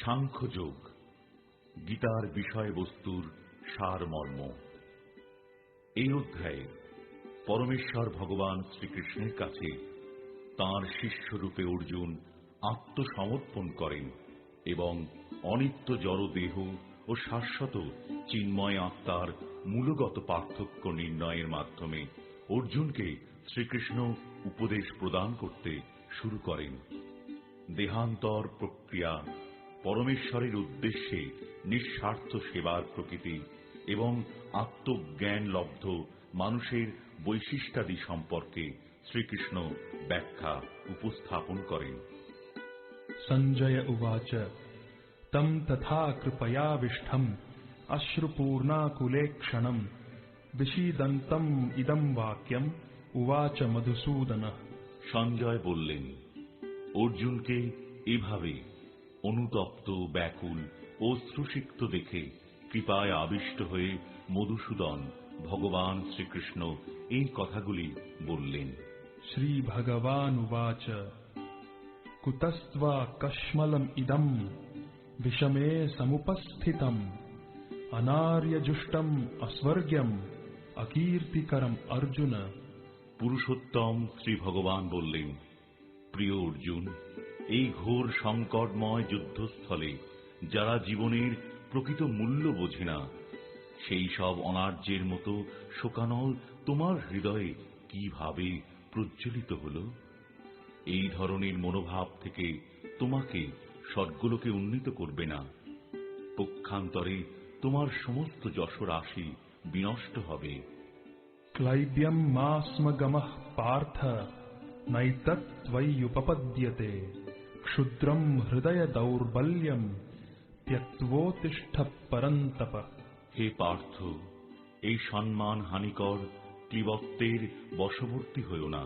সাংখ্যযোগ, গীতার বিষয়বস্তুর সারমর্ম। এই অধ্যায়ে পরমেশ্বর ভগবান শ্রীকৃষ্ণের কাছে তাঁর শিষ্যরূপে অর্জুন আত্মসমর্পণ করেন এবং অনিত্য জড় দেহ ও শাশ্বত চিন্ময় আত্মার মূলগত পার্থক্য নির্ণয়ের মাধ্যমে অর্জুনকে শ্রীকৃষ্ণ উপদেশ প্রদান করতে শুরু করেন। দেহান্তর প্রক্রিয়া, পরমেশ্বরের উদ্দেশ্যে নিঃস্বার্থ সেবার প্রকৃতি এবং আত্মজ্ঞান লব্ধ মানুষের বৈশিষ্ট্যাদি সম্পর্কে শ্রীকৃষ্ণ ব্যাখ্যা উপস্থাপন করেন। সঞ্জয় উবাচ তম তথা কৃপয়াবিষ্ঠম অশ্রুপূর্ণাকুলেক্ষণম বিষীদন্তম ইদম বাক্যম উবাচ মধুসূদন। সঞ্জয় বললেন, অর্জুনকে এভাবে অনুতপ্ত, ব্যাকুল ও অশ্রুসিক্ত দেখে কৃপায় আবিষ্ট হয়ে মধুসূদন ভগবান শ্রীকৃষ্ণ এই কথাগুলি বললেন। শ্রী ভগবান উবাচ কুতস্ত্বা কশ্মলম ইদম বিষমে সমুপস্থিতম অনার্যজুষ্টম অস্বর্গ্যম অকীর্তিকরম অর্জুন। পুরুষোত্তম শ্রী ভগবান বললেন, প্রিয় অর্জুন, এই ঘোর সংকটময় যুদ্ধস্থলে যারা জীবনের প্রকৃত মূল্য বোঝে না, সেই সব অনার্যের মতো শোকানল তোমার হৃদয়ে কিভাবে প্রজ্বলিত হল? এই ধরনের মনোভাব থেকে তোমাকে স্বর্গলোকে উন্নীত করবে না। পক্ষান্তরে তোমার সমস্ত যশরাশি বিনষ্ট হবে। ক্লাইব্যম মা স্ম গমঃ পার্থ নৈতত্ত্বয়্যুপপদ্যতে ক্ষুদ্রম হৃদয় দৌর্বল্যম ত্যক্তোত্তিষ্ঠ পরন্তপ। হে পার্থ, এই সম্মান হানিকর ক্লীবত্বের বশবর্তী হইও না।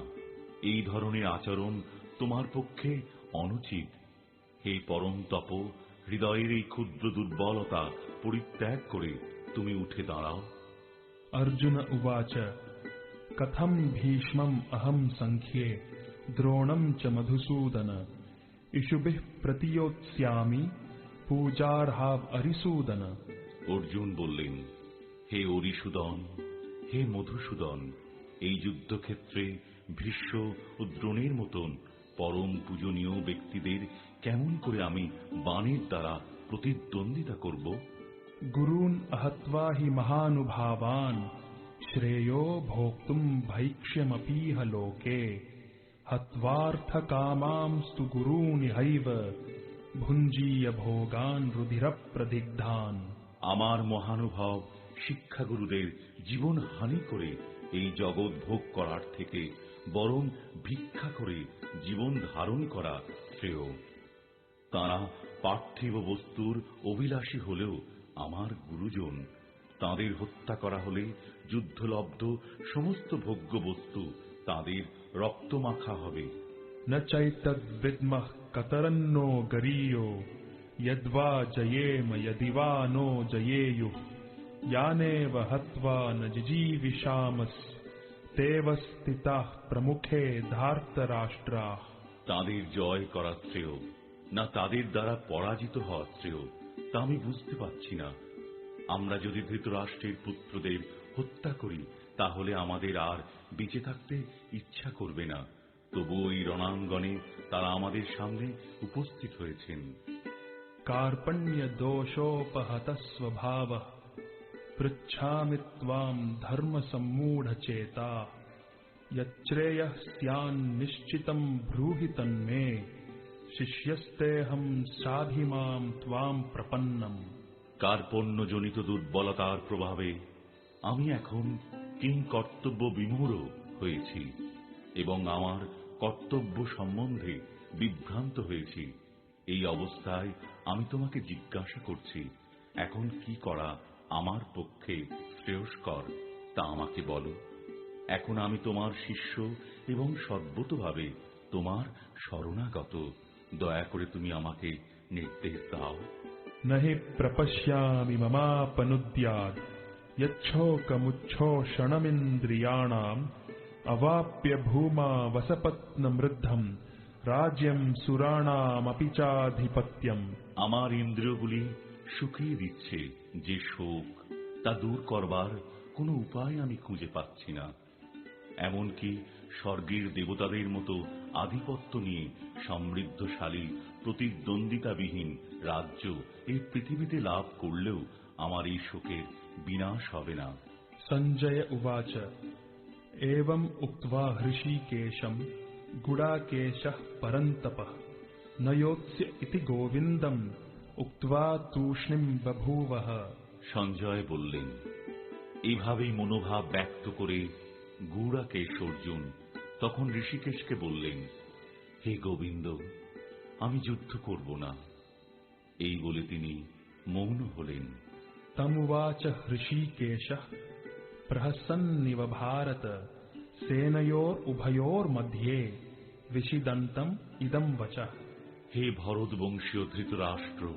এই ধরনের আচরণ তোমার পক্ষে অনুচিত। হে পরন্তপ, হৃদয়ের এই ক্ষুদ্র দুর্বলতা পরিত্যাগ করে তুমি উঠে দাঁড়াও। অর্জুন উবাচ কথম ভীষ্মম অহম সংখ্যে দ্রোণম চ মধুসূদন ইষুভিঃ প্রতিয়োৎস্যামি পূজার্হাব অরিসূদন। অর্জুন বললেন, হে অরিসূদন, হে মধুসূদন, এই যুদ্ধক্ষেত্রে ভীষ্ম ও দ্রোণের মতন পরম পূজনীয় ব্যক্তিদের কেমন করে আমি বাণের দ্বারা প্রতিদ্বন্দ্বিতা করব? গুরুন অহত্বা হি মহানুভাবান শ্রেয়ো ভোক্তুম ভৈক্ষ্যমপীহ লোকে হত্বার্থ কামাংস্তু গুরুনিহৈব ভুঞ্জীয় ভোগান রুধির প্রদিগ্ধান। আমার মহানুভব শিক্ষাগুরুদের জীবন হানি করে এই জগৎ ভোগ করার থেকে বরং ভিক্ষা করে জীবন ধারণ করা শ্রেয়। তাঁরা পার্থিব বস্তুর অভিলাষী হলেও আমার গুরুজন। তাঁদের হত্যা করা হলে যুদ্ধলব্ধ সমস্ত ভোগ্য বস্তু তাঁদের রক্তমাখা হবে। ন চৈতদ্বিদ্মঃ কতরন্নো গরীয়ো যদ্বা জয়েম যদিবা নো জয়েয়ুঃ ইয়ানেব হত্বা ন জিজীবিষামস তেব স্থিতাঃ প্রমুখে ধার্তরাষ্ট্রাঃ। তাঁদের জয় করা শ্রেয় না তাদের দ্বারা পরাজিত হওয়া শ্রেয়, তা আমি বুঝতে পারছি না। আমরা যদি ধৃতরাষ্ট্রের পুত্রদের হত্যা করি তাহলে আমাদের আর বেঁচে থাকতে ইচ্ছা করবে না। তবু ওই রণাঙ্গনে তারা আমাদের সামনে উপস্থিত হয়েছেন। কার্পণ্য দোষোপহত স্বভাবঃ পৃচ্ছামি ত্বাম ধর্ম সম্মূঢ় চেতা যচ্ছ্রেয়ঃ স্যান্নিশ্চিতং ব্রূহি তন্মে শিষ্যস্তেহং সাধিমাম ত্বাম প্রপন্নম। কার্পণ্যজনিত দুর্বলতার প্রভাবে আমি এখন কিংকর্তব্য বিমূঢ় হয়েছি এবং আমার কর্তব্য সম্বন্ধে বিভ্রান্ত হয়েছি। এই অবস্থায় আমি তোমাকে জিজ্ঞাসা করছি, এখন কি করা আমার পক্ষে শ্রেয়স্কর তা আমাকে বলো। এখন আমি তোমার শিষ্য এবং সর্বতোভাবে তোমার শরণাগত। দয়া করে তুমি আমাকে নির্দেশ দাও। নহি প্রপশ্যামি মমাপনুদ্যাৎ যচ্ছোকমুচ্ছোষণমিন্দ্রিয়াণাম অবাপ্য ভূমা বসপত্নমৃদ্ধম राज्यं सुराणामपि चाधिपत्यम्। আমার ইন্দ্রিয়গুলি শুকিয়ে দিচ্ছে যে শোক, তা দূর করবার কোনো উপায় আমি খুঁজে পাচ্ছি না। এমনকি স্বর্গের দেবতাদের মতো আধিপত্য নিয়ে সমৃদ্ধশালী প্রতিদ্বন্দ্বিতাবিহীন রাজ্য এই পৃথিবীতে লাভ করলেও আমার এই শোকের বিনাশ হবে না। संजय उवाच एवम् उक्त्वा हृषीकेशम् गुडाकेशः परन्तपः न योत्स्य इति गोविन्दम् उक्त्वा तूष्णीम् बभूवः। সঞ্জয় বললেন, এইভাবেই মনোভাব ব্যক্ত করে গুড়াকেশ অর্জুন তখন ঋষিকেশকে বললেন, হে গোবিন্দ, আমি যুদ্ধ করব না। এই বলে তিনি মৌন হলেন। तमुवाच हृषीकेशः प्रहसन्निव भारत सेनयोरुभयोर्मध्ये विषिदन्तम् इदं वचः। হে ভরতবংশীয় ধৃতরাষ্ট্র,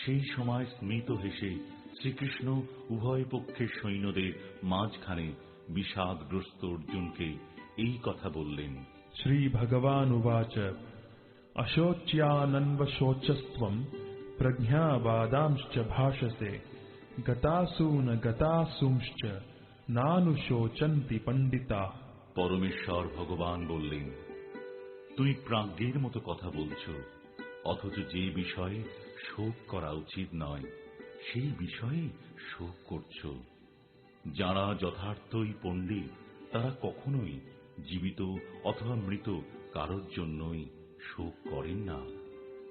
সেই সময় স্মিত হেসে শ্রীকৃষ্ণ উভয় পক্ষের সৈন্যদের মাঝখানে বিষাদগ্রস্ত অর্জুনকে এই কথা বললেন। श्रीभगवानुवाच अशोच्यानन्वशोचस्त्वम् प्रज्ञावादांश्च भाषसे गतासून गतासूंश्च नानुशोचन्ति पण्डिताः। পরমেশ্বর ভগবান বললেন, তুমি প্রাজ্ঞের মতো কথা বলছ, অথচ যে বিষয়ে শোক করা উচিত নয় সেই বিষয়ে শোক করছ। যারা যথার্থই পণ্ডিত তারা কখনোই জীবিত অথবা মৃত কারোর জন্যই শোক করেন না।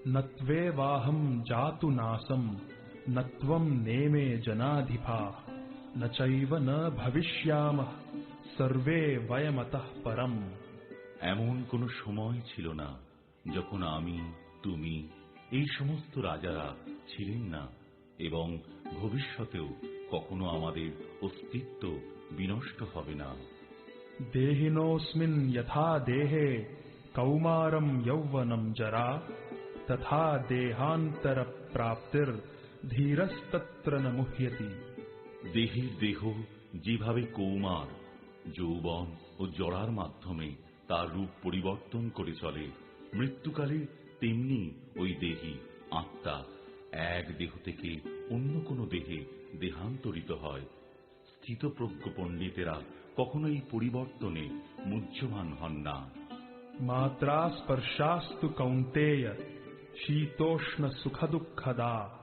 नत्वेवाहं जातु नासं नत्वं नेमे जनाधिपाः न चैव न भविष्यामः सर्वे वयमतः परम्। এমন কোনো সময় ছিল না যখন আমি, তুমি, এই সমস্ত রাজারা ছিলেন না, এবং ভবিষ্যতেও কখনো আমাদের অস্তিত্ব বিনষ্ট হবে না। देहिनोऽस्मिन् यथा देहे कौमारं यौवनं जरा तथा देहान्तरप्राप्तिर्धीरस्तत्र न मुह्यति। দেহের দেহ যেভাবে কৌমার, যৌবন ও জরার মাধ্যমে তার রূপ পরিবর্তন করে চলে, মৃত্যুকালে তেমনি ওই দেহী আত্মা এক দেহ থেকে অন্য কোনো দেহে দেহান্তরিত হয়। স্থিতপ্রজ্ঞ পণ্ডিতেরা কখনো এই পরিবর্তনে মুহ্যমান হন না। मात्रा स्पर्शास्तु कौन्तेय शीतोष्ण सुखदुःखदा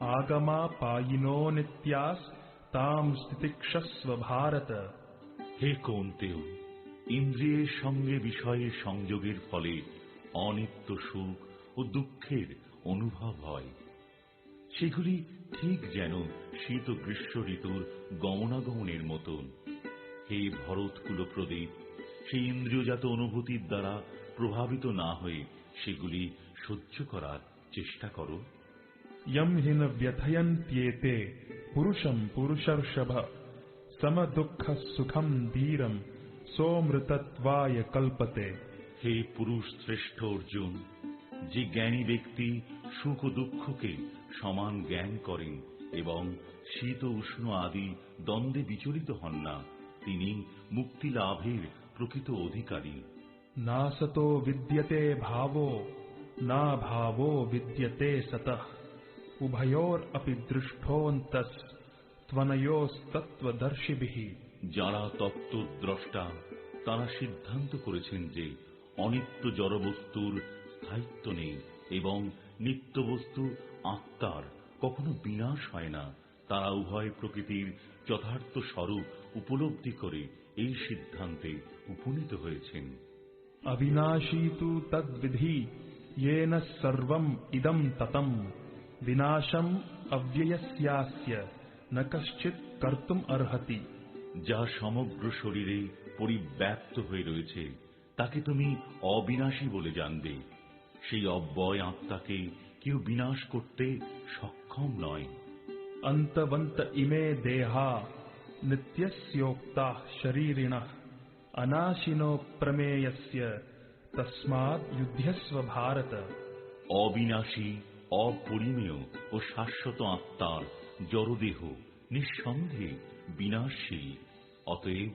आगमा पायिनो नित्यास् तां स्थितिक्षस्व भारत। হে কৌন্তেয়, ইন্দ্রিয়ের সঙ্গে বিষয়ের সংযোগের ফলে অনিত্য সুখ ও দুঃখের অনুভব হয়। সেগুলি ঠিক যেন শীত ও গ্রীষ্ম ঋতুর গমনাগমনের মতন। হে ভরতকুল প্রদীপ, সেই ইন্দ্রিয়জাত অনুভূতির দ্বারা প্রভাবিত না হয়ে সেগুলি সহ্য করার চেষ্টা করো। यम हि न व्यथयन्त्येते पुरुषं पुरुषर्षभ समदुःख सुखं धीरं सोमृतत्वाय कल्पते। হে পুরুষ শ্রেষ্ঠ অর্জুন, যে জ্ঞানী ব্যক্তি সুখ ও দুঃখকে সমান জ্ঞান করেন এবং শীত ও উষ্ণ আদি দ্বন্দ্বে বিচলিত হন না, তিনি মুক্তি লাভের প্রকৃত অধিকারী। नासतो विद्यते भावो ना भावो विद्यते सतः उभयोरपि दृष्टोऽन्तस् त्वनयोस्तत्त्वदर्शिभिः। যারা তত্ত্বদ্রষ্টা তারা সিদ্ধান্ত করেছেন যে অনিত্য জড়বস্তুর স্থায়িত্ব নেই এবং নিত্যবস্তু আত্মার কখনো বিনাশ হয় না। তারা উভয় প্রকৃতির যথার্থ স্বরূপ উপলব্ধি করে এই সিদ্ধান্তে উপনীত হয়েছেন। अविनाशी तु तद्विधि येन सर्वम् इदं ततम् विनाशम् अव्ययस्यास्य न कश्चित् कर्तुम् अर्हति। যা সমগ্র শরীরে পরিব্যাপ্ত হয়ে রয়েছে তাকে তুমি অবিনাশী বলে জানবে। সেই অব্যয় আত্মাকে কেউ বিনাশ করতে সক্ষম নয়। अन्तवन्त इमे देहा नित्यस्योक्ताः शरीरिणः अनाशिनो प्रमेयस्य तस्माद् युध्यस्व भारत। অবিনাশী, অপরিমেয় ও শাশ্বত আত্মার জড়দেহ নিঃসন্দেহে বিনাশশীল। অতএব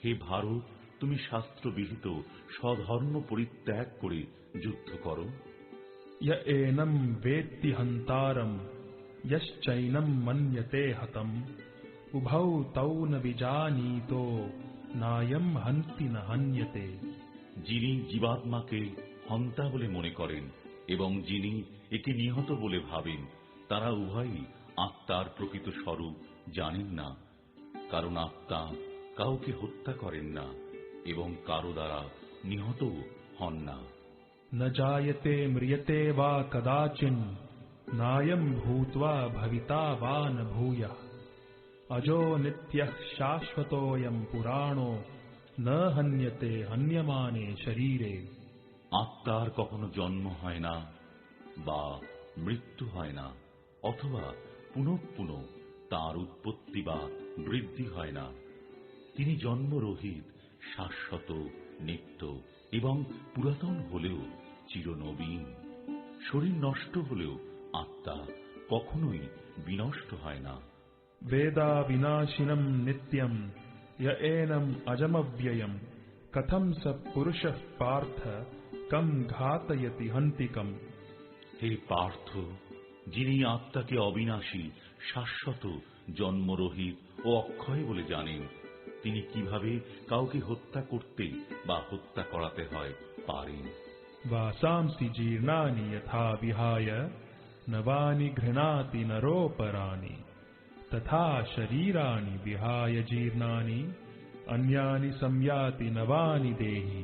হে ভারত, তুমি শাস্ত্রবিহিত স্বধর্ম পরিত্যাগ করে যুদ্ধ করো। य एनं वेत्ति हन्तारं यश्चैनं मन्यते हतम् उभौ तौ न विजानीतो नायं हन्ति न हन्यते। যিনি জীবাত্মাকে হন্তা বলে মনে করেন এবং যিনি একে নিহত বলে ভাবেন, তারা উভয়ই আত্মার প্রকৃত স্বরূপ জানেন না। কারণ আত্মা কাউকে হত্যা করেন না এবং কারো দ্বারা নিহতও হন না। न जायते म्रियते वा कदाचिन् नायं भूत्वा भविता वा न भूयः अजो नित्यः शाश्वतोऽयं पुराणो न हन्यते हन्यमाने शरीरे। আত্মার কখনো জন্ম হয় না বা মৃত্যু হয় না, অথবা পুনঃ পুনঃ তাঁর উৎপত্তি বা বৃদ্ধি হয় না। তিনি জন্মরহিত, শাশ্বত, নিত্য এবং পুরাতন হলেও চিরনবীন। শরীর নষ্ট হলেও আত্মা কখনোই বিনষ্ট হয় না। वेदा विनाशिनं नित्यं य एनं अजमव्ययं कथं स पुरुषः पार्थ कं घातयति हन्तिकम्। হে পার্থ, যিনি আত্মাকে অবিনাশী, শাশ্বত, জন্মরহিত ও অক্ষয় বলে জানেন, তিনি কিভাবে কাউকে হত্যা করতে বা হত্যা করাতে হয় পারেন। वासांसि जीर्णानि यथा विहाय नवानि गृह्णाति नरोपराणि तथा शरीराणि विहाय जीर्णानि अन्यानि संयाति नवानि देहि।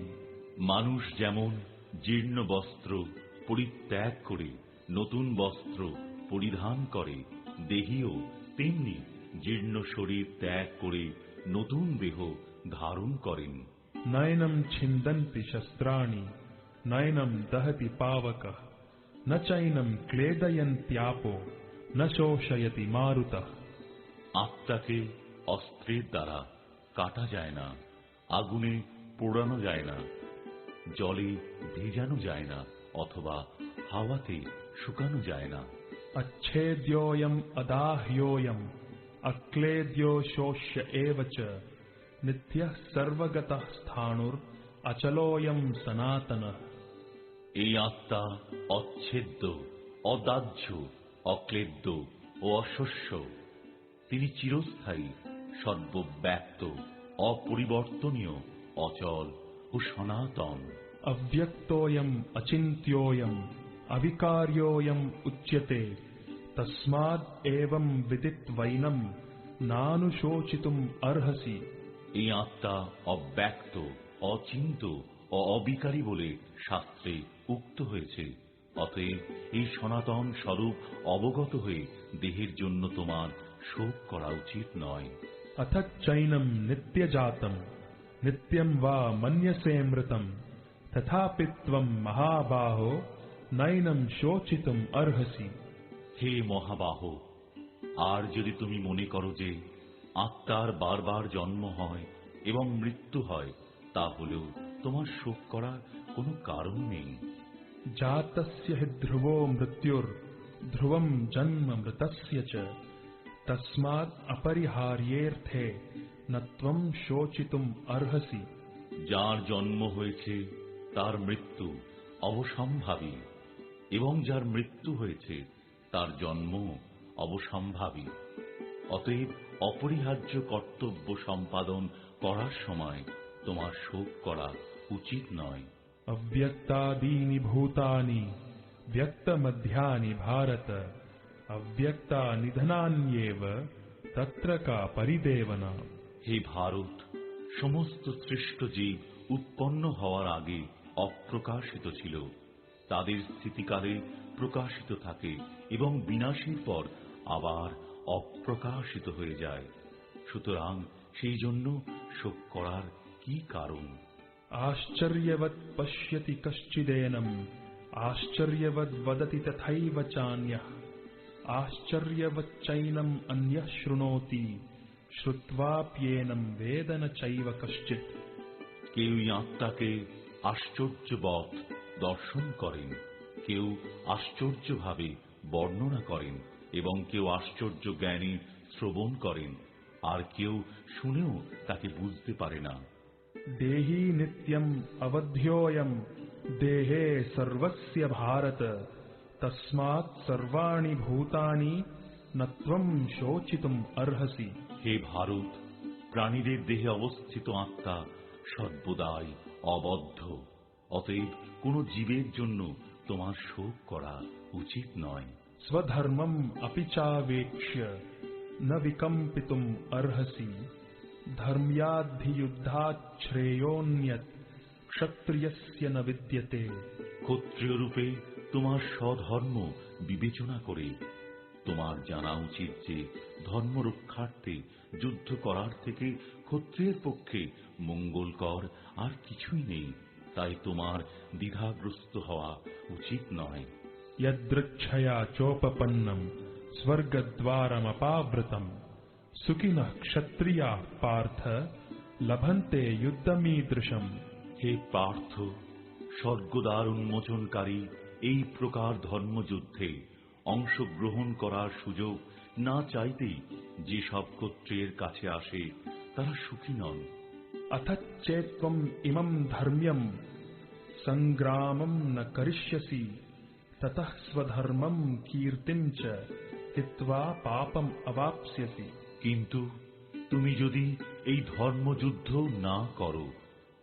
মানুষ যেমন জীর্ণ বস্ত্র পরিত্যাগ করে নতুন বস্ত্র পরিধান করে, দেহীও তেমনি জীর্ণ শরীর ত্যাগ করে নতুন দেহ ধারণ করেন। नैनं छिन्दन्ति शस्त्राणि नैनं दहति पावकः न चैनं क्लेदयन्त्यापो न शोषयति मारुतः। আত্মাকে অস্ত্রের দ্বারা কাটা যায় না, আগুনে পোড়ানো যায় না, জলে ভিজানো যায় না, অথবা হাওয়াতে শুকানো যায় না। अच्छेद्योऽयम् अदाह्योऽयम् अक्लेद्यो शोष्य एव च नित्यः सर्वगतः स्थाणुर् अचलोऽयम् सनातनः। এই আত্মা অচ্ছেদ্য, অদাহ্য, অক্লেদ্য ও অশস্য। তিনি চিরস্থায়ী, সর্বব্যাপ্ত, অপরিবর্তনীয়, অচল ও সনাতন। अव्यक्तोऽयम् अचिन्त्योऽयम् अविकार्योऽयम् उच्यते तस्माद् एवं विदित्वैनं नानुशोचितुम् अर्हसि। এই আত্মা অব্যক্ত, অচিন্ত ও অবিকারী বলে শাস্ত্রে উক্ত হয়েছে। অতএব এই সনাতন স্বরূপ অবগত হয়ে দেহের জন্য তোমার শোক করা উচিত নয়। अथ चैनं नित्यजातं नित्यं वा मन्यसे मृतं तथापि त्वं महाबाहो नैनं शोचितुम् अर्हसि। হে মহাবাহ, আর যদি তুমি মনে করো যে আত্মার বারবার জন্ম হয় এবং মৃত্যু হয়, তাহলেও তোমার শোক করার কোনো কারণ নেই। जातस्य हि ध्रुवो मृत्युर् ध्रुवं जन्म मृतस्य च तस्माद् अपरिहार्येऽर्थे न त्वं शोचितुम् अर्हसि। যার জন্ম হয়েছে তার মৃত্যু অবসম্ভাবী, এবং যার মৃত্যু হয়েছে তার জন্ম অবসম্ভাবী। অতএব অপরিহার্য কর্তব্য সম্পাদন করার সময় তোমার শোক করা উচিত নয়। अव्यक्तादीनि भूतानि व्यक्तमध्यानि भारत अव्यक्तानिधनान्येव तत्र का परिदेवना। হে ভারত, সমস্ত সৃষ্ট জীব উৎপন্ন হওয়ার আগে অপ্রকাশিত ছিল, তাদের স্থিতিকালে প্রকাশিত থাকে এবং বিনাশের পর আবার অপ্রকাশিত হয়ে যায়। সুতরাং সেই জন্য শোক করার কি কারণ? आश्चर्यवत् पश्यति कश्चिदेनम् आश्चर्यवद् वदति तथैव चान्यः आश्चर्यवच्चैनम् अन्यः शृणोति श्रुत्वाप्येनं वेद न चैव कश्चित्। কেউই আত্মাকে আশ্চর্যবৎ দর্শন করেন, কেউ আশ্চর্যভাবে বর্ণনা করেন এবং কেউ আশ্চর্য জ্ঞানে শ্রবণ করেন, আর কেউ শুনেও তাকে বুঝতে পারে না। देही नित्यम् अवध्योऽयम् देहे सर्वस्य भारत तस्मात् सर्वाणि भूतानि न त्वं शोचितुम् अर्हसि। হে ভারত, প্রাণীদের দেহে অবস্থিত আত্মা সর্বদাই অবদ্ধ, অতএব কোনো জীবের জন্য তোমার শোক করা উচিত নয়। स्वधर्मम् अपि चावेक्ष्य न विकम्पितुम् अर्हसि। धर्म्याद्धियुद्धात् श्रेयोऽन्यत् क्षत्रियस्य न विद्यते। ক্ষত্রিয় রূপে তোমার স্বধর্ম বিবেচনা করে তোমার জানা উচিত যে ধর্ম রক্ষার্থে যুদ্ধ করার থেকে ক্ষত্রিয়ের পক্ষে মঙ্গলকর আর কিছুই নেই, তাই তোমার দ্বিধাগ্রস্ত হওয়া উচিত নয়। यदृच्छया चोपपन्नम् स्वर्गद्वारमपावृतम् सुखिनः क्षत्रियाः पार्थ लभन्ते युद्धमीदृशम्। হে পার্থ, স্বর্গদ্বার উন্মোচনকারী এই প্রকার ধর্মযুদ্ধে অংশগ্রহণ করার সুযোগ না চাইতেই যে সব ক্ষত্রিয়ের কাছে আসে তারা সুখী নন। अथच्चेत्त्वम् इमम् धर्म्यम् सङ्ग्रामम् न करिष्यसि ततः स्वधर्मम् कीर्तिम् च हित्वा पापम् अवाप्स्यसि। কিন্তু তুমি যদি এই ধর্মযুদ্ধ না করো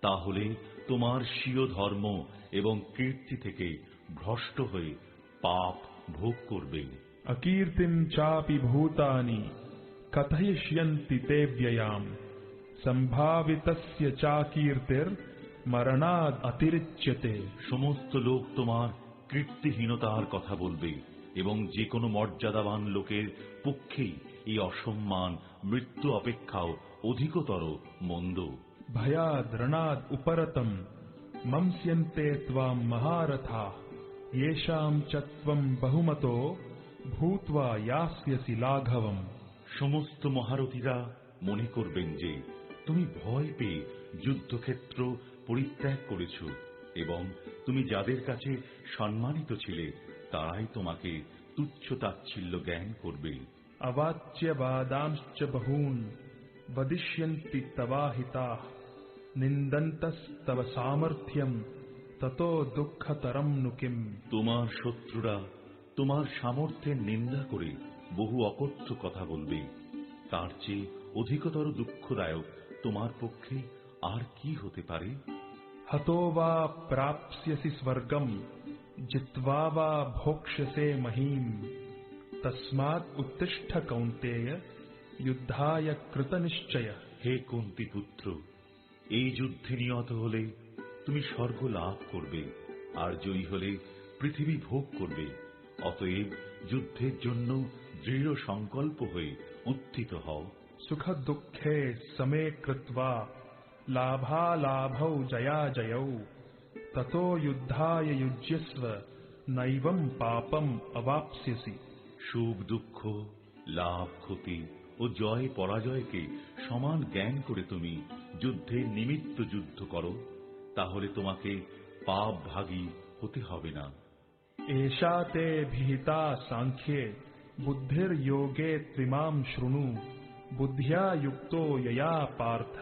তাহলে তোমার স্বীয় ধর্ম এবং কীর্তি থেকে ভ্রষ্ট হয়ে পাপ ভোগ করবে। अकीर्तिम् चापि भूतानि कथयिष्यन्ति ते व्ययाम् सम्भावितस्य चाकीर्तिर्मरणाद् अतिरिच्यते। সমস্ত লোক তোমার কীর্তিহীনতার কথা বলবে এবং যে কোনো মর্যাদাবান লোকের পক্ষেই এই অসম্মান মৃত্যু অপেক্ষাও অধিকতর মন্দ। भयाद् रणाद् उपरतम् मंस्यन्ते त्वाम् महारथाः येषाम् च त्वम् बहुमतो भूत्वा यास्यसि लाघवम्। সমস্ত মহারথীরা মনে করবেন যে তুমি ভয় পেয়ে যুদ্ধক্ষেত্র পরিত্যাগ করেছ এবং তুমি যাদের কাছে সম্মানিত ছিলে তারাই তোমাকে তুচ্ছ তাচ্ছিল্য জ্ঞান করবে। अवाच्य वादांश्च बहून् वदिष्यन्ति तवाहिताः निन्दन्तस्तव सामर्थ्यम् ततो दुःखतरम् नु किम्। তোমার শত্রুরা তোমার সামর্থ্যের নিন্দা করে বহু অকথ্য কথা বলবে, তার চেয়ে অধিকতর দুঃখদায়ক তোমার পক্ষে আর কি হতে পারে। हतो वा प्राप्स्यसि स्वर्गम् जित्वा वा भोक्ष्यसे महीम् तस्मात् उत्तिष्ठ कौन्तेय युद्धाय कृतनिश्चयः। হে কুন্তি পুত্র, এই যুদ্ধে নিহত হলে তুমি স্বর্গ লাভ করবে আর জয়ী হলে পৃথিবী ভোগ করবে, অতএব যুদ্ধের জন্য দৃঢ় সংকল্প হয়ে উত্থিত হও। सुख दुःखे समे कृत्वा लाभालाभौ जयाजयौ ततो युद्धाय युज्यस्व नैवम् पापम् अवाप्स्यसि। সুখ দুঃখ, লাভ ক্ষতি ও জয় পরাজয়কে সমান জ্ঞান করে তুমি যুদ্ধের নিমিত্ত যুদ্ধ করো, তাহলে তোমাকে পাপ ভাগী হতে হবে না। एषा ते भिहिता सांख्ये बुद्धिर्योगे त्विमां शृणु बुद्ध्या युक्तो यया पार्थ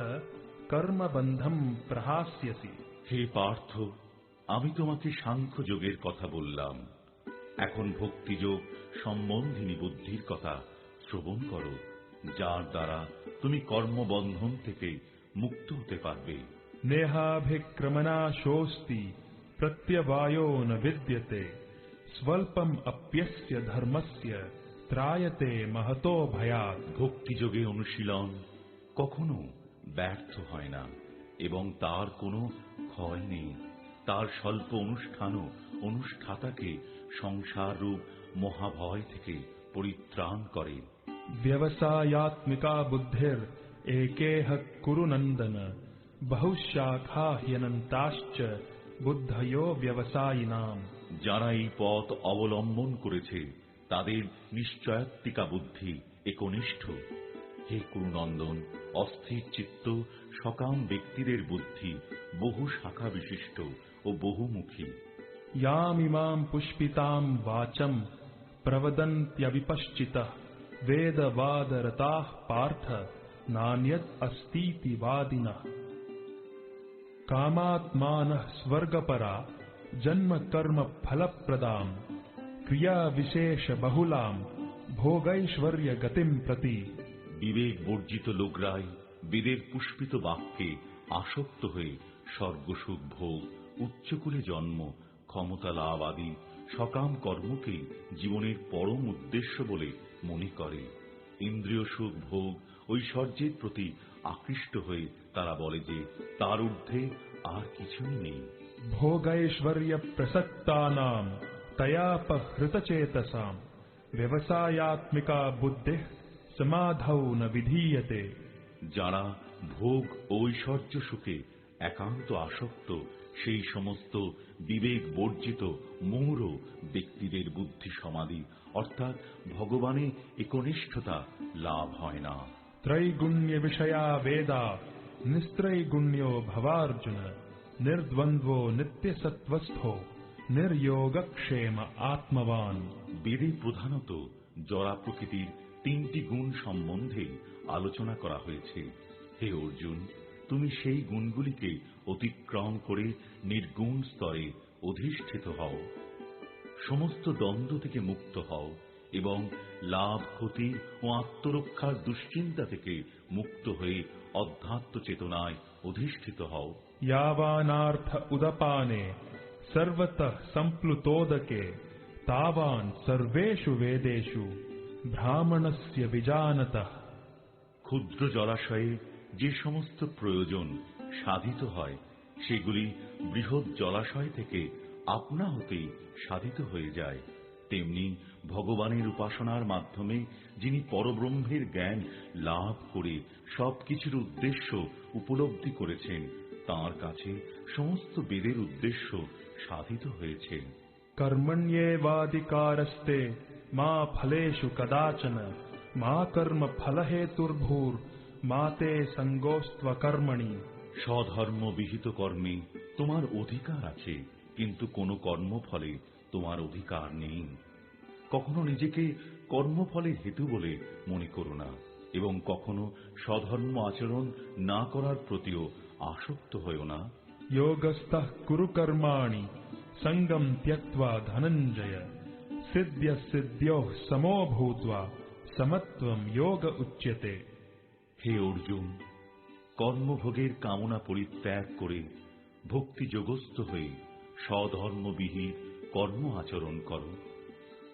कर्मबन्धम् प्रहास्यसि। হে পার্থ, আমি তোমাকে সাংখ্য যোগের কথা বললাম, এখন ভক্তিযোগ সম্বন্ধিনী বুদ্ধির কথা শ্রবণ করো, যার দ্বারা তুমি কর্মবন্ধন থেকে মুক্ত হতে পারবে। नेहाभिक्रमनाशोऽस्ति प्रत्यवायो न विद्यते स्वल्पम् अप्यस्य धर्मस्य त्रायते महतो भयात्। ভক্তিযোগে অনুশীলন কখনো ব্যর্থ হয় না এবং তার কোনো ক্ষয় নেই। তার স্বল্প অনুষ্ঠানও অনুষ্ঠাতাকে সংসার রূপ মহাভয় থেকে পরিত্রাণ করে। व्यवसायात्मिका बुद्धिर् एकेह कुरु नन्दन बहुशाखा ह्यनन्ताश्च बुद्धयो व्यवसायिनाम्। যারা এই পথ অবলম্বন করেছে তাদের নিশ্চয়াত্মিকা বুদ্ধি একনিষ্ঠ। হে কুরুনন্দন, অস্থির চিত্ত সকাম ব্যক্তিদের বুদ্ধি বহু শাখা বিশিষ্ট ও বহুমুখী। यामिमाम् पुष्पिताम् वाचम् प्रवदन्त्यविपश्चितः वेदवादरताः पार्थ नान्यत् अस्तीति वादिनः। कामात्मानः स्वर्गपरा जन्म कर्म फल प्रदाम क्रिया विशेष बहुलाम भोगैश्वर्य गतिम प्रति। বিবেক বর্জিত লোকরাই বেদের পুষ্পিত বাক্যে আসক্ত হয়ে স্বর্গসুখ ভোগ, উচ্চকুলে জন্ম, ক্ষমতা লাভ আদি সকাম কর্মকে জীবনের পরম উদ্দেশ্য বলে মনে করে। ইন্দ্রিয় সুখ ভোগ ঐশ্বর্যের প্রতি আকৃষ্ট হয়ে তারা বলে যে তার ঊর্ধ্বে আর কিছুই নেই। भोगैश्वर्य प्रसक्तानां तयापहृत चेतसां व्यवसायात्मिका बुद्धिः समाधौ न विधीयते। যারা ভোগ ও ঐশ্বর্য সুখে একান্ত আসক্ত সেই সমস্ত বিবেক বর্জিত মূঢ় ব্যক্তিদের বুদ্ধি সমাধি অর্থাৎ ভগবানে একনিষ্ঠতা লাভ হয় না। त्रैगुण्य विषया वेदा निस्त्रैगुण्यो भवार्जुन निर्द्वन्द्वो नित्य सत्वस्थो निर्योगक्षेम आत्मवान। বেদে প্রধানত জড়া প্রকৃতির তিনটি গুণ সম্বন্ধে আলোচনা করা হয়েছে। হে অর্জুন, তুমি সেই গুণগুলিকে অতিক্রম করে নির্গুণ স্তরে অধিষ্ঠিত হও, সমস্ত দ্বন্দ্ব থেকে মুক্ত হও এবং লাভ ক্ষতি ও আত্মরক্ষার দুশ্চিন্তা থেকে মুক্ত হয়ে অধ্যাত্ম চেতনায় অধিষ্ঠিত হও। यावानार्थ उदपाने सर्वतः संप्लुतोदके तावान सर्वेषु वेदेषु ब्राह्मणस्य विजानतः। ক্ষুদ্র জলাশয়ে যে সমস্ত প্রয়োজন সাধিত হয় সেগুলি বৃহৎ জলাশয় থেকে আপনা হতেই সাধিত হয়ে যায়। তেমনি ভগবানের উপাসনার মাধ্যমে যিনি পরব্রহ্মের জ্ঞান লাভ করে সবকিছুর উদ্দেশ্য উপলব্ধি করেছেন তাঁর কাছে সমস্ত বেদের উদ্দেশ্য সাধিত হয়েছে। कर्मण्येवाधिकारस्ते मा फलेषु कदाचन मा कर्म फलहेतुर्भूर् मा ते संगोस्त्वकर्मणि। স্বধর্ম বিহিত কর্মে তোমার অধিকার আছে, কিন্তু কোনো কর্মফলে তোমার অধিকার নেই। কখনো নিজেকে কর্মফলের হেতু বলে মনে করো না এবং কখনো স্বধর্ম আচরণ না করার প্রতিও আসক্ত হয়েও না। योगस्थः कुरु कर्माणि संगम त्यक्त्वा धनंजय सिद्ध्य सिद्ध्योः समो भूत्वा समत्वं योग उच्यते। হে অর্জুন, কর্মভোগের কামনা পরিত্যাগ করে ভক্তি যোগস্থ হয়ে স্বধর্মবিহিত কর্ম আচরণ করো।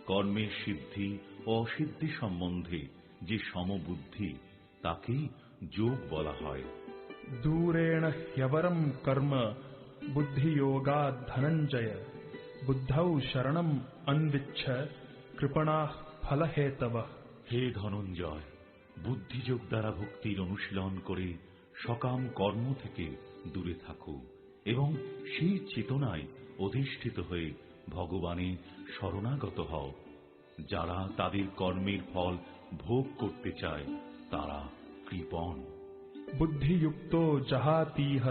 কর্মের সিদ্ধি ও অসিদ্ধি সম্বন্ধে যে সমবুদ্ধি তাকেই যোগ বলা হয়। दूरेण ह्यवरं कर्म बुद्धि योगात् धनंजय बुद्धौ शरणम् अन्विच्छ कृपणाः फलहेतवः। হে ধনঞ্জয়, বুদ্ধিযোগ দ্বারা ভক্তির অনুশীলন করে সকাম কর্ম থেকে দূরে থাকো এবং সেই চেতনায় অধিষ্ঠিত হয়ে ভগবানে শরণাগত হও। যারা তাদের কর্মের ফল ভোগ করতে চায় তারা কৃপণ। बुद्धियुक्तो जहातीह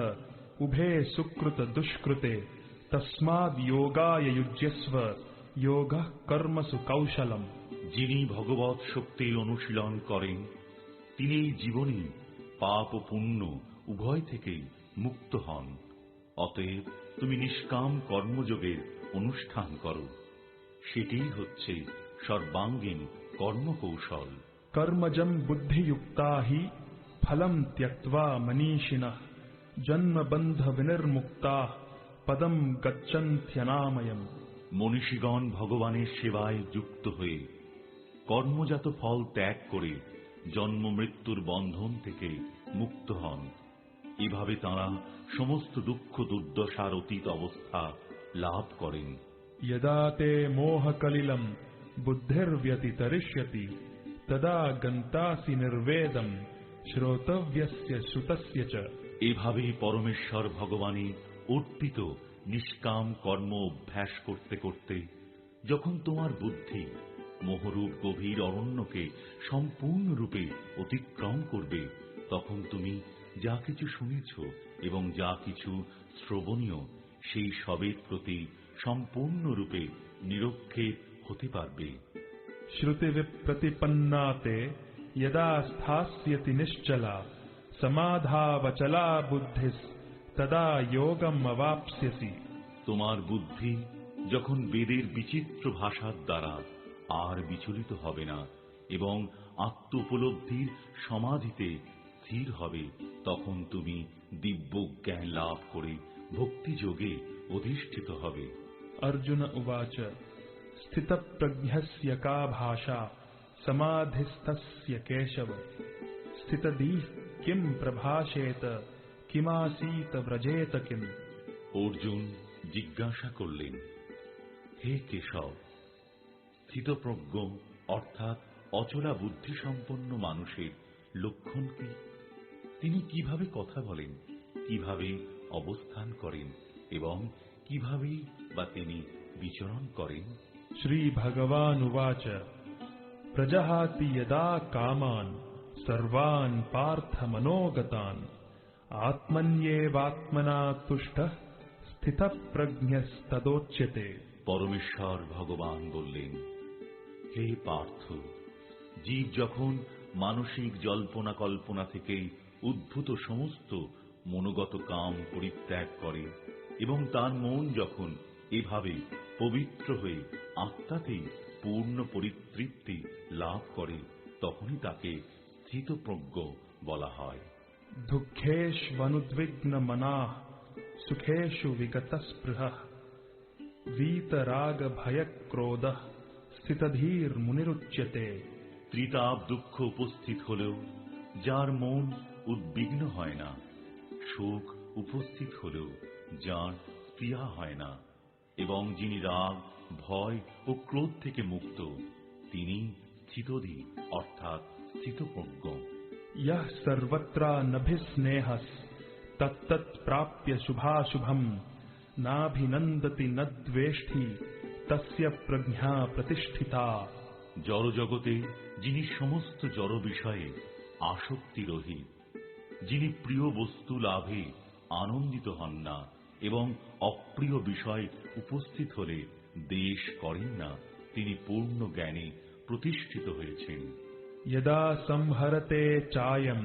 उभे सुकृत दुष्कृते तस्माद् योगाय युज्यस्व योगः कर्मसु कौशलम्। যিনি ভগবৎ শক্তির অনুশীলন করেন তিনি এই জীবনে পাপ ও পুণ্য উভয় থেকেই মুক্ত হন। অতএব তুমি নিষ্কাম কর্মযোগের অনুষ্ঠান করো, সেটিই হচ্ছে সর্বাঙ্গীন কর্মকৌশল। कर्मजं बुद्धियुक्ता हि फलं त्यक्त्वा मनीषिणः जन्म बंध विनिर्मुक्ताः पदं गच्छन्त्यनामयम्। মনীষীগণ ভগবানের সেবায় যুক্ত হয়ে কর্মজাত ফল ত্যাগ করে জন্ম মৃত্যুর বন্ধন থেকে মুক্ত হন। এভাবে তাঁরা সমস্ত দুঃখ দুর্দশার অতীত অবস্থা লাভ করেন। यदा ते मोहकलिलं बुद्धिर्व्यतितरिष्यति तदा गन्तासि निर्वेदं श्रोतव्यस्य श्रुतस्य च। এভাবেই পরমেশ্বর ভগবানে অর্পিত নিষ্কাম কর্ম অভ্যাস করতে করতে যখন তোমার বুদ্ধি মোহরূপ গভীর অরণ্যকে সম্পূর্ণরূপে অতিক্রম করবে তখন তুমি যা কিছু শুনেছ এবং যা কিছু শ্রবণীয় সেই সবের প্রতি সম্পূর্ণরূপে নিরক্ষেপ হতে পারবে। श्रुति विप्रतिपन्ना ते यदा स्थास्यति निश्चला समाधावचला बुद्धिस् तदा योगम् अवाप्स्यसि। তোমার বুদ্ধি যখন বেদের বিচিত্র ভাষার দ্বারা আর বিচলিত হবে না এবং আত্ম উপলব্ধির সমাধিতে স্থির হবে, তখন তুমি দিব্য জ্ঞান লাভ করে ভক্তিযোগে অধিষ্ঠিত হবে। अर्जुन उवाच स्थितप्रज्ञस्य का भाषा समाधिस्थस्य केशव स्थितधीः किं प्रभाषेत किमासीत व्रजेत किम्। অর্জুন জিজ্ঞাসা করলেন, হে কেশব, স্থিতপ্রজ্ঞ অর্থাৎ অচলা বুদ্ধিসম্পন্ন মানুষের লক্ষণ কি? তিনি কিভাবে কথা বলেন, কিভাবে অবস্থান করেন এবং কিভাবে বা তিনি বিচরণ করেন? श्री भगवानुवाच प्रजहाति यदा कामान् सर्वान् पार्थ मनोगतान् आत्मन्येवात्मना तुष्टः स्थितप्रज्ञस्तदोच्यते। পরমেশ্বর ভগবান বললেন, হে পার্থ, জীব যখন মানসিক জল্পনা কল্পনা থেকে উদ্ভূত সমস্ত মনোগত কাম পরিত্যাগ করে এবং তার মন যখন এভাবে পবিত্র হয়ে আত্মাতেই পূর্ণ পরিতৃপ্তি লাভ করে, তখনই তাকে স্থিতপ্রজ্ঞ বলা হয়। दुःखेष्वनुद्विग्नमनाः सुखेषु विगतस्पृहः वीतरागभयक्रोधः स्थितधीर्मुनिरुच्यते। ত্রিতাপ দুঃখ উপস্থিত হলেও যার মন উদ্বিগ্ন হয় না, সুখ উপস্থিত হলেও যার স্পৃহা হয় না, এবং যিনি রাগ, ভয় ও ক্রোধ থেকে মুক্ত, তিনি স্থিতধীর অর্থাৎ স্থিতপ্রজ্ঞ। यः सर्वत्रानभिस्नेहः तत्तत्प्राप्य शुभाशुभम् नाभिनन्दति न द्वेष्टि तस्य प्रज्ञा प्रतिष्ठिता। জড়জগতে যিনি সমস্ত জড় বিষয়ে আসক্তি রহিত, যিনি প্রিয় বস্তু লাভে আনন্দিত হন না এবং অপ্রিয় বিষয় উপস্থিত হলে দ্বেষ করেন না, তিনি পূর্ণ জ্ঞানে প্রতিষ্ঠিত হয়েছেন। यदा संहरते चायं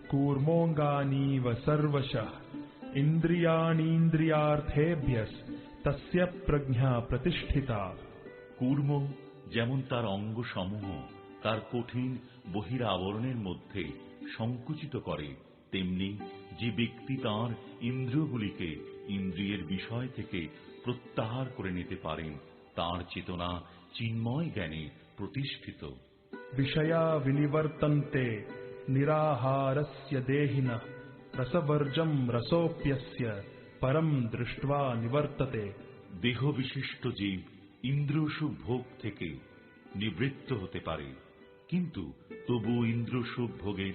कूर्मोऽङ्गानीव सर्वशः इन्द्रियाणीन्द्रियार्थेभ्यस्तस्य प्रज्ञा प्रतिष्ठिता। কূর্ম যেমন তার অঙ্গ সমূহ তার কঠিন বহিরাবরণের মধ্যে সংকুচিত করে, তেমনি যে ব্যক্তি তাঁর ইন্দ্রিয়গুলিকে ইন্দ্রিয়ের বিষয় থেকে প্রত্যাহার করে নিতে পারেন, তাঁর চেতনা চিন্ময় জ্ঞানে প্রতিষ্ঠিত। विषया विनिवर्तन्ते निराहारस्य देहिनः रसवर्जं रसोऽप्यस्य परं दृष्ट्वा निवर्तते। দেহ বিশিষ্ট জীব ইন্দ্রিয়সুখ ভোগ থেকে নিবৃত্ত হতে পারে, কিন্তু তবু ইন্দ্রিয়সুখ ভোগের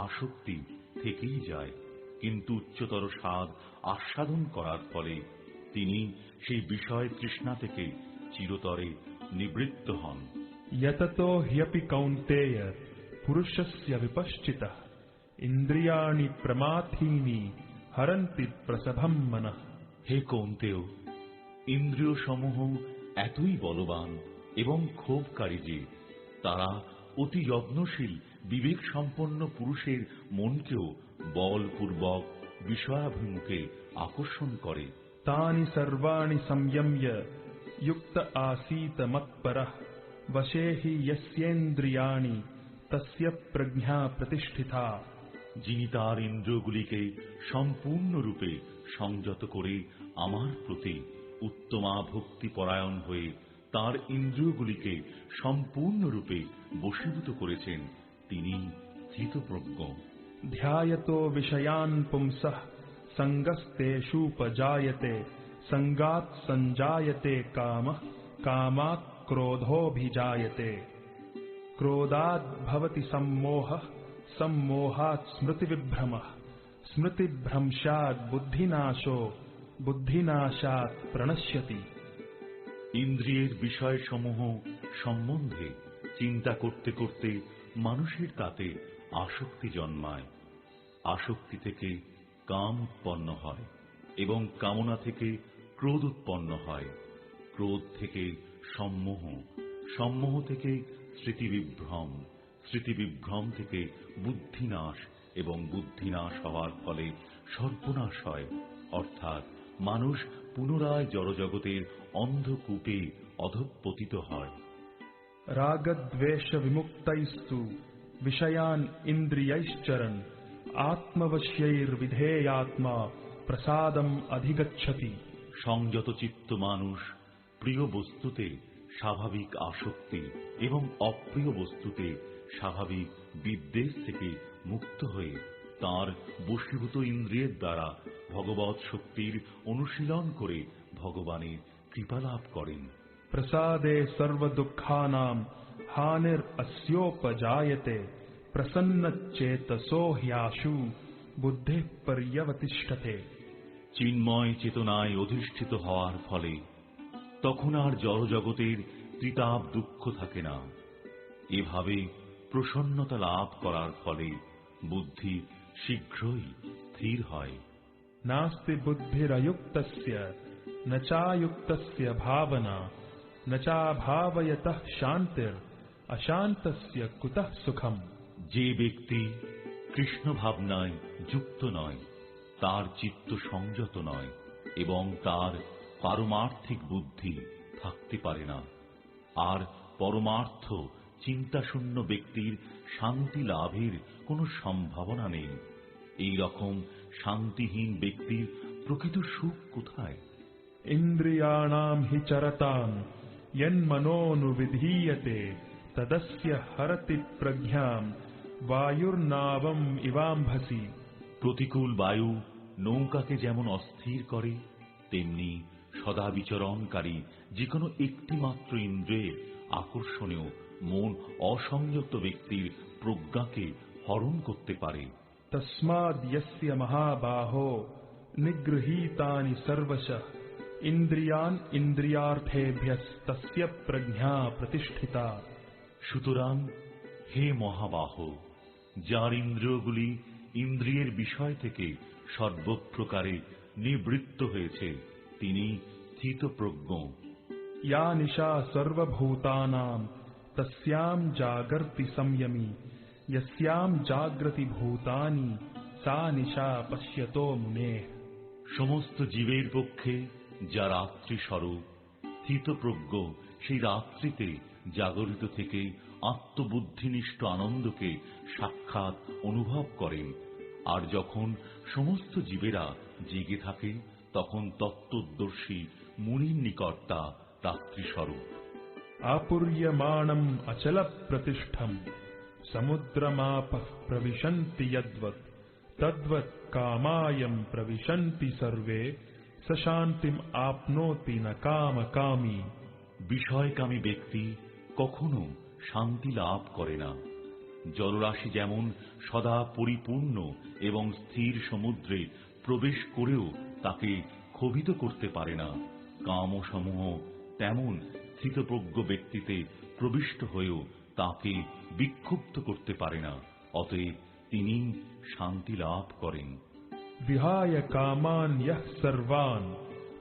আসক্তি থেকেই যায়। কিন্তু উচ্চতর স্বাদ আস্বাদন করার ফলে তিনি সেই বিষয় তৃষ্ণা থেকে চিরতরে নিবৃত্ত হন। यततो ह्यपि कौन्तेय पुरुषस्य विपश्चितः इन्द्रियाणि प्रमाथीनि हरन्ति प्रसभं मनः। হে কৌন্তেয়, ইন্দ্রিয় সমূহ এতই বলবান এবং ক্ষোভকারী যে তারা অতি যত্নশীল বিবেক সম্পন্ন পুরুষের মনকেও বলপূর্বক বিষয়াভিমুখে আকর্ষণ করে। तानि सर्वाणि संयम्य युक्त आसीत मत्परः वशे हि यस्येन्द्रियाणि तस्य प्रज्ञा प्रतिष्ठिता। যিনি তার ইন্দ্রিয়গুলিকে সম্পূর্ণরূপে সংযত করে আমার প্রতি উত্তমা ভক্তিপরায়ণ হয়ে তার ইন্দ্রিয়গুলিকে সম্পূর্ণরূপে বশীভূত করেছেন, তিনি স্থিতপ্রজ্ঞ। ध्यायतो विषयान् पुंसः सङ्गस्तेषूपजायते सङ्गात् सञ्जायते कामः कामात् क्रोधोऽभिजायते क्रोधात् भवति सम्मोहः सम्मोहात् स्मृतिविभ्रमः स्मृतिभ्रंशात् बुद्धिनाशो बुद्धिनाशात् प्रणश्यति। ইন্দ্রিয়ের বিষয়সমূহ সম্বন্ধে চিন্তা করতে করতে মানুষের তাতে আসক্তি জন্মায়। আসক্তি থেকে কাম উৎপন্ন হয় এবং কামনা থেকে ক্রোধ উৎপন্ন হয়। ক্রোধ থেকে সম্মোহ, সম্মোহ থেকে স্মৃতিবিভ্রম, স্মৃতিবিভ্রম থেকে বুদ্ধিনাশ এবং বুদ্ধিনাশ হওয়ার ফলে সর্বনাশ হয়, অর্থাৎ মানুষ পুনরায় জড়জগতের অন্ধকূপে অধঃপতিত হয়। रागद्वेष विमुक्तैस्तु विषयान् इन्द्रियैश्चरन् आत्मवश्यैर्विधेयात्मा प्रसादम् अधिगच्छति। সংযত চিত্ত মানুষ প্রিয় বস্তুতে স্বাভাবিক আসক্তি এবং অপ্রিয় বস্তুতে স্বাভাবিক বিদ্বেষ থেকে মুক্ত হয়ে তার বশীভূত ইন্দ্রিয়ের দ্বারা ভগবৎ শক্তির অনুশীলন করে ভগবানের কৃপা লাভ করেন। प्रसादे सर्वदुःखानां हानिरस्योपजायते प्रसन्नचेतसो ह्याशु बुद्धिः पर्यवतिष्ठते। চিন্ময় চেতনায় অধিষ্ঠিত হওয়ার ফলে তখন আর জড়জগতের ত্রিতাপ দুঃখ থাকে না। এভাবে প্রসন্নতা লাভ করার ফলে বুদ্ধি শীঘ্রই স্থির হয়। नास्ति बुद्धिरयुक्तस्य न चायुक्तस्य भावना न चाभावयतः शान्तिर् अशान्तस्य कुतः सुखम्। যে ব্যক্তি কৃষ্ণ ভাবনায় যুক্ত নয়, তার চিত্ত সংযত নয় এবং তার পারমার্থিক বুদ্ধি থাকতে পারে না। আর পরমার্থ চিন্তাশূন্য ব্যক্তির শান্তি লাভের কোনো সম্ভাবনা নেই। এই রকম শান্তিহীন ব্যক্তির প্রকৃত সুখ কোথায়? इन्द्रियाणां हि चरतां यन्मनोनुविधीयते तदस्य हरति प्रज्ञां वायुर्नावम् इवाम्भसि। প্রতিকূল বায়ু নৌকাকে যেমন অস্থির করে, তেমনি সদা বিচরণকারী যে কোনো একটি মাত্র ইন্দ্রিয়ের আকর্ষণেও মন অসংযত ব্যক্তির প্রজ্ঞাকে হরণ করতে পারে। तस्माद् यस्य महाबाहो निगृहीतानि सर्वशः इन्द्रियान् इन्द्रियार्थेभ्यस्तस्य प्रज्ञा प्रतिष्ठिता। সুতরাং হে মহাবাহ, যার ইন্দ্রিয়গুলি ইন্দ্রিয়ের বিষয় থেকে সর্বপ্রকারে নিবৃত্ত হয়েছে, তিনি স্থিতপ্রজ্ঞ। या निशा सर्वभूतानां तस्यां जागर्ति संयमी यस्यां जाग्रति भूतानि सा निशा पश्यतो मुनेः। সমস্ত জীবের পক্ষে যা রাত্রি স্বরূপ স্থিতপ্রজ্ঞ, সেই রাত্রিতে জাগরিত থেকে আত্মবুদ্ধিনিষ্ঠ আনন্দকে সাক্ষাৎ অনুভব করেন। আর যখন সমস্ত জীবেরা জেগে থাকে, তখন তত্ত্বদর্শী মুনির নিকট তা রাত্রিস্বরূপ। आपूर्यमाणम् अचलप्रतिष्ठम् समुद्रमापः प्रविशन्ति यद्वत् तद्वत् कामायम् प्रविशन्ति सर्वे स शान्तिम् आपनोति न कामकामी। বিষয়কামী ব্যক্তি কখনো শান্তি লাভ করে না। জলরাশি যেমন সদা পরিপূর্ণ এবং স্থির সমুদ্রে প্রবেশ করেও তাকে ক্ষোভিত করতে পারে না, কামসমূহ তেমন স্থিতপ্রজ্ঞ ব্যক্তিতে প্রবিষ্ট হয়েও তাকে বিক্ষুব্ধ করতে পারে না। অতএব তিনি শান্তি লাভ করেন। विहाय कामान् यः सर्वान्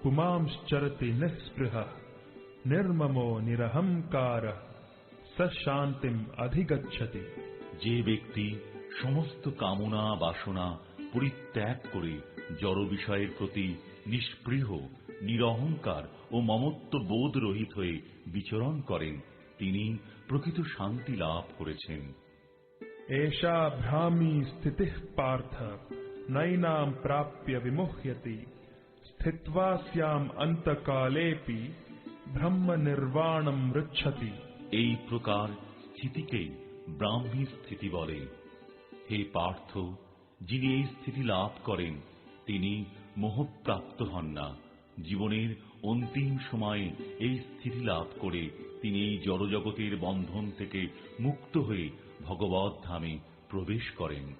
पुमांश्चरति निःस्पृहः निर्ममो निरहंकारः स शान्तिम् अधिगच्छति। যে ব্যক্তি সমস্ত কামনা বাসনা পরিত্যাগ করে জড় বিষয়ের প্রতি নিষ্পৃহ, নিরহংকার ও মমত্ব বোধ রহিত হয়ে বিচরণ করেন, তিনি প্রকৃত শান্তি লাভ করেছেন। एषा भ्रामी स्थितिः पार्थ नैनां प्राप्य विमुह्यति स्थित्वा स्याम् अन्तकालेऽपि ब्रह्म निर्वाणं मृच्छति। এই প্রকার স্থিতিকেই ব্রাহ্মী স্থিতি বলে। হে পার্থ, যিনি এই স্থিতি লাভ করেন তিনি মোহপ্রাপ্ত হন না। জীবনের অন্তিম সময়ে এই স্থিতি লাভ করে তিনি এই জড়জগতের বন্ধন থেকে মুক্ত হয়ে ভগবৎ ধামে প্রবেশ করেন।